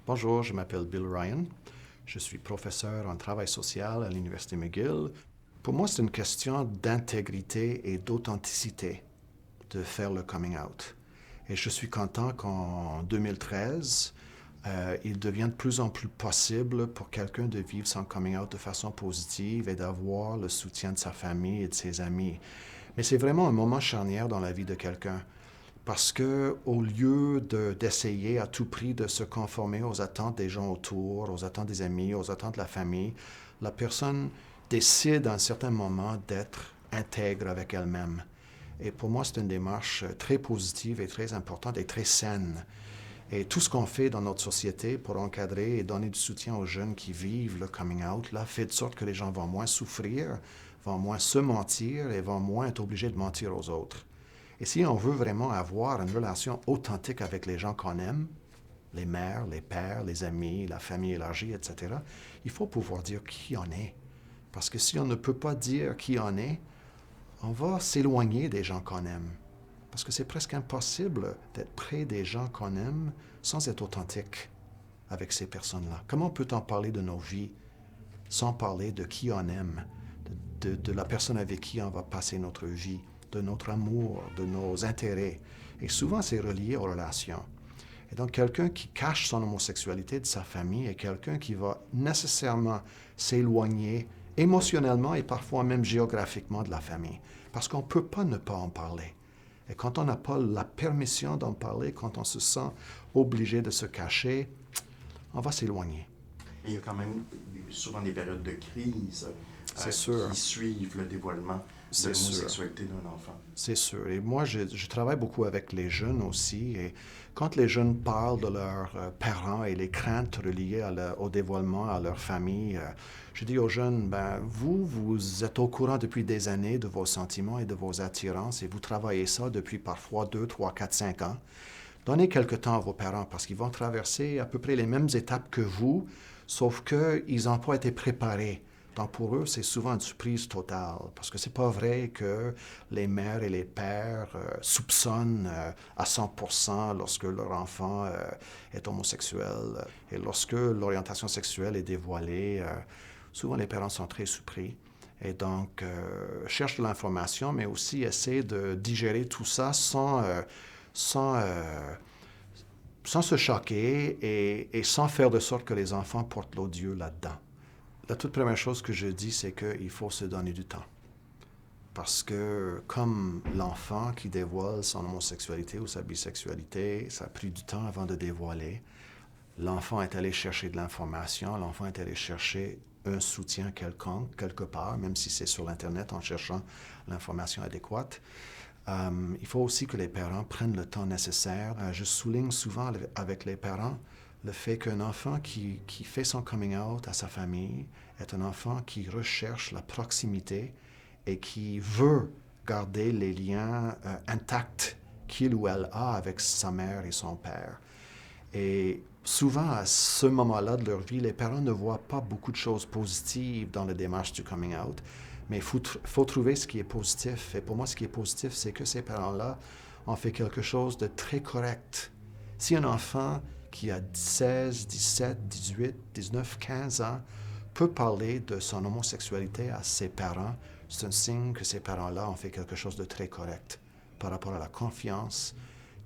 Bonjour, je m'appelle Bill Ryan. Je suis professeur en travail social à l'Université McGill. Pour moi, c'est une question d'intégrité et d'authenticité de faire le coming out. Et je suis content qu'en 2013, il devient de plus en plus possible pour quelqu'un de vivre son coming out de façon positive et d'avoir le soutien de sa famille et de ses amis. Mais c'est vraiment un moment charnière dans la vie de quelqu'un. Parce que au lieu d'essayer à tout prix de se conformer aux attentes des gens autour, aux attentes des amis, aux attentes de la famille, la personne décide à un certain moment d'être intègre avec elle-même. Et pour moi, c'est une démarche très positive et très importante et très saine. Et tout ce qu'on fait dans notre société pour encadrer et donner du soutien aux jeunes qui vivent le coming out, là, fait de sorte que les gens vont moins souffrir, vont moins se mentir et vont moins être obligés de mentir aux autres. Et si on veut vraiment avoir une relation authentique avec les gens qu'on aime, les mères, les pères, les amis, la famille élargie, etc., il faut pouvoir dire qui on est. Parce que si on ne peut pas dire qui on est, on va s'éloigner des gens qu'on aime. Parce que c'est presque impossible d'être près des gens qu'on aime sans être authentique avec ces personnes-là. Comment peut-on parler de nos vies sans parler de qui on aime, de la personne avec qui on va passer notre vie, de notre amour, de nos intérêts? Et souvent, c'est relié aux relations. Et donc, quelqu'un qui cache son homosexualité de sa famille est quelqu'un qui va nécessairement s'éloigner émotionnellement et parfois même géographiquement de la famille. Parce qu'on ne peut pas ne pas en parler. Et quand on n'a pas la permission d'en parler, quand on se sent obligé de se cacher, on va s'éloigner. Il y a quand même souvent des périodes de crise C'est sûr. qui suivent le dévoilement de l'homosexualité d'un enfant. C'est sûr. Et moi, je travaille beaucoup avec les jeunes aussi. Et quand les jeunes parlent de leurs parents et les craintes reliées au dévoilement, à leur famille, je dis aux jeunes, ben, vous êtes au courant depuis des années de vos sentiments et de vos attirances et vous travaillez ça depuis parfois 2, 3, 4, 5 ans. Donnez quelque temps à vos parents parce qu'ils vont traverser à peu près les mêmes étapes que vous, sauf qu'ils n'ont pas été préparés. Donc pour eux, c'est souvent une surprise totale, parce que c'est pas vrai que les mères et les pères soupçonnent à 100% lorsque leur enfant est homosexuel. Et lorsque l'orientation sexuelle est dévoilée, souvent les parents sont très surpris. Et donc, cherchent de l'information, mais aussi essaient de digérer tout ça sans, sans se choquer et sans faire de sorte que les enfants portent l'odieux là-dedans. La toute première chose que je dis, c'est qu'il faut se donner du temps. Parce que comme l'enfant qui dévoile son homosexualité ou sa bisexualité, ça a pris du temps avant de dévoiler. L'enfant est allé chercher de l'information, l'enfant est allé chercher un soutien quelconque, quelque part, même si c'est sur l'Internet en cherchant l'information adéquate. Il faut aussi que les parents prennent le temps nécessaire. Je souligne souvent avec les parents le fait qu'un enfant qui fait son coming out à sa famille est un enfant qui recherche la proximité et qui veut garder les liens intacts qu'il ou elle a avec sa mère et son père. Et souvent, à ce moment-là de leur vie, les parents ne voient pas beaucoup de choses positives dans la démarche du coming out, mais il faut trouver ce qui est positif. Et pour moi, ce qui est positif, c'est que ces parents-là ont fait quelque chose de très correct. Si un enfant qui a 16, 17, 18, 19, 15 ans peut parler de son homosexualité à ses parents, c'est un signe que ces parents-là ont fait quelque chose de très correct par rapport à la confiance,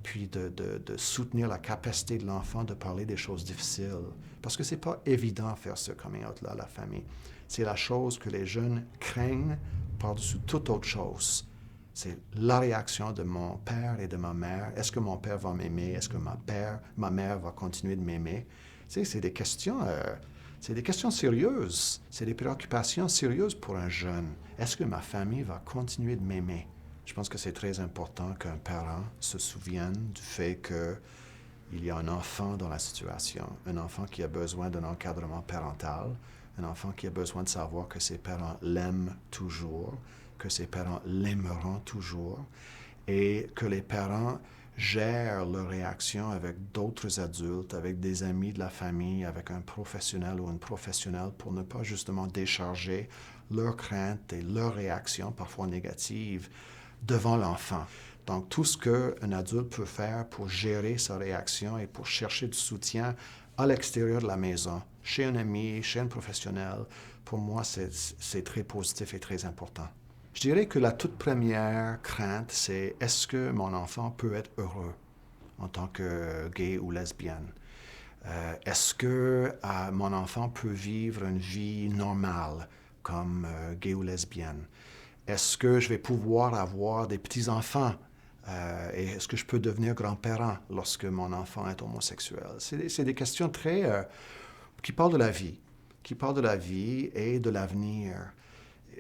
puis de soutenir la capacité de l'enfant de parler des choses difficiles. Parce que c'est pas évident de faire ce coming out-là à la famille. C'est la chose que les jeunes craignent par-dessus toute autre chose. C'est la réaction de mon père et de ma mère. Est-ce que mon père va m'aimer? Est-ce que ma mère va continuer de m'aimer? Tu sais, c'est des questions sérieuses. C'est des préoccupations sérieuses pour un jeune. Est-ce que ma famille va continuer de m'aimer? Je pense que c'est très important qu'un parent se souvienne du fait qu'il y a un enfant dans la situation, un enfant qui a besoin d'un encadrement parental, un enfant qui a besoin de savoir que ses parents l'aiment toujours, que ses parents l'aimeront toujours, et que les parents gèrent leur réaction avec d'autres adultes, avec des amis de la famille, avec un professionnel ou une professionnelle pour ne pas justement décharger leurs craintes et leurs réactions, parfois négatives, devant l'enfant. Donc, tout ce qu'un adulte peut faire pour gérer sa réaction et pour chercher du soutien à l'extérieur de la maison, chez un ami, chez un professionnel, pour moi, c'est très positif et très important. Je dirais que la toute première crainte, c'est est-ce que mon enfant peut être heureux en tant que gay ou lesbienne? Est-ce que mon enfant peut vivre une vie normale comme gay ou lesbienne? Est-ce que je vais pouvoir avoir des petits-enfants? Et est-ce que je peux devenir grand-parent lorsque mon enfant est homosexuel? C'est des questions qui parlent de la vie, qui parlent de la vie et de l'avenir.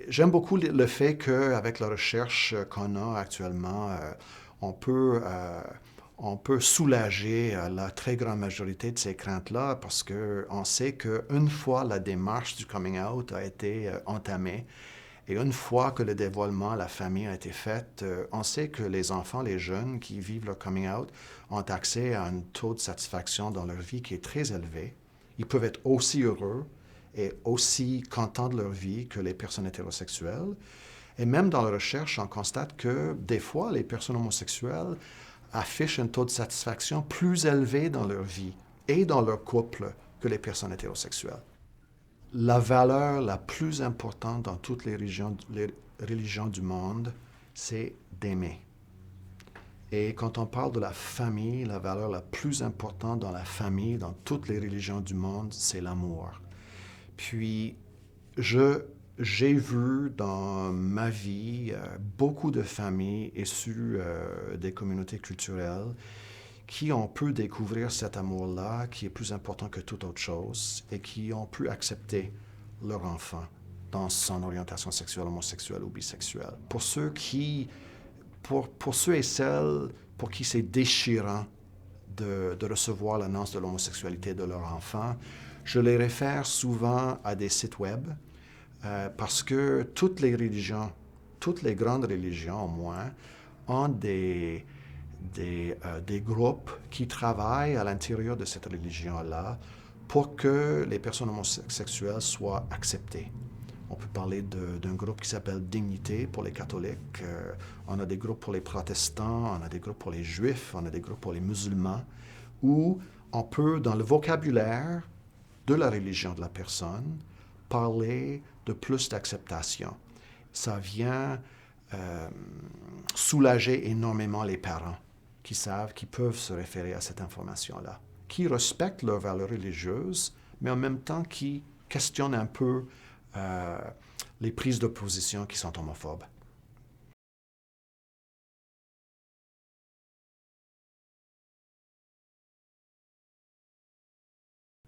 J'aime beaucoup le fait qu'avec la recherche qu'on a actuellement, on peut, euh, on peut soulager la très grande majorité de ces craintes-là parce qu'on sait qu'une fois la démarche du coming out a été entamée et une fois que le dévoilement à la famille a été fait, on sait que les enfants, les jeunes qui vivent leur coming out ont accès à un taux de satisfaction dans leur vie qui est très élevé. Ils peuvent être aussi heureux et aussi contents de leur vie que les personnes hétérosexuelles. Et même dans la recherche, on constate que des fois, les personnes homosexuelles affichent un taux de satisfaction plus élevé dans leur vie et dans leur couple que les personnes hétérosexuelles. La valeur la plus importante dans toutes les religions du monde, c'est d'aimer. Et quand on parle de la famille, la valeur la plus importante dans la famille, dans toutes les religions du monde, c'est l'amour. Puis, j'ai vu dans ma vie beaucoup de familles issues des communautés culturelles qui ont pu découvrir cet amour-là qui est plus important que toute autre chose et qui ont pu accepter leur enfant dans son orientation sexuelle, homosexuelle ou bisexuelle. Pour ceux et celles pour qui c'est déchirant de recevoir l'annonce de l'homosexualité de leur enfant, je les réfère souvent à des sites web parce que toutes les religions, toutes les grandes religions au moins, ont des groupes qui travaillent à l'intérieur de cette religion-là pour que les personnes homosexuelles soient acceptées. On peut parler d'un groupe qui s'appelle Dignité pour les catholiques. On a des groupes pour les protestants, on a des groupes pour les juifs, on a des groupes pour les musulmans, où on peut, dans le vocabulaire de la religion de la personne, parler de plus d'acceptation. Ça vient soulager énormément les parents qui savent qu'ils peuvent se référer à cette information-là, qui respectent leurs valeurs religieuses, mais en même temps qui questionnent un peu les prises de position qui sont homophobes.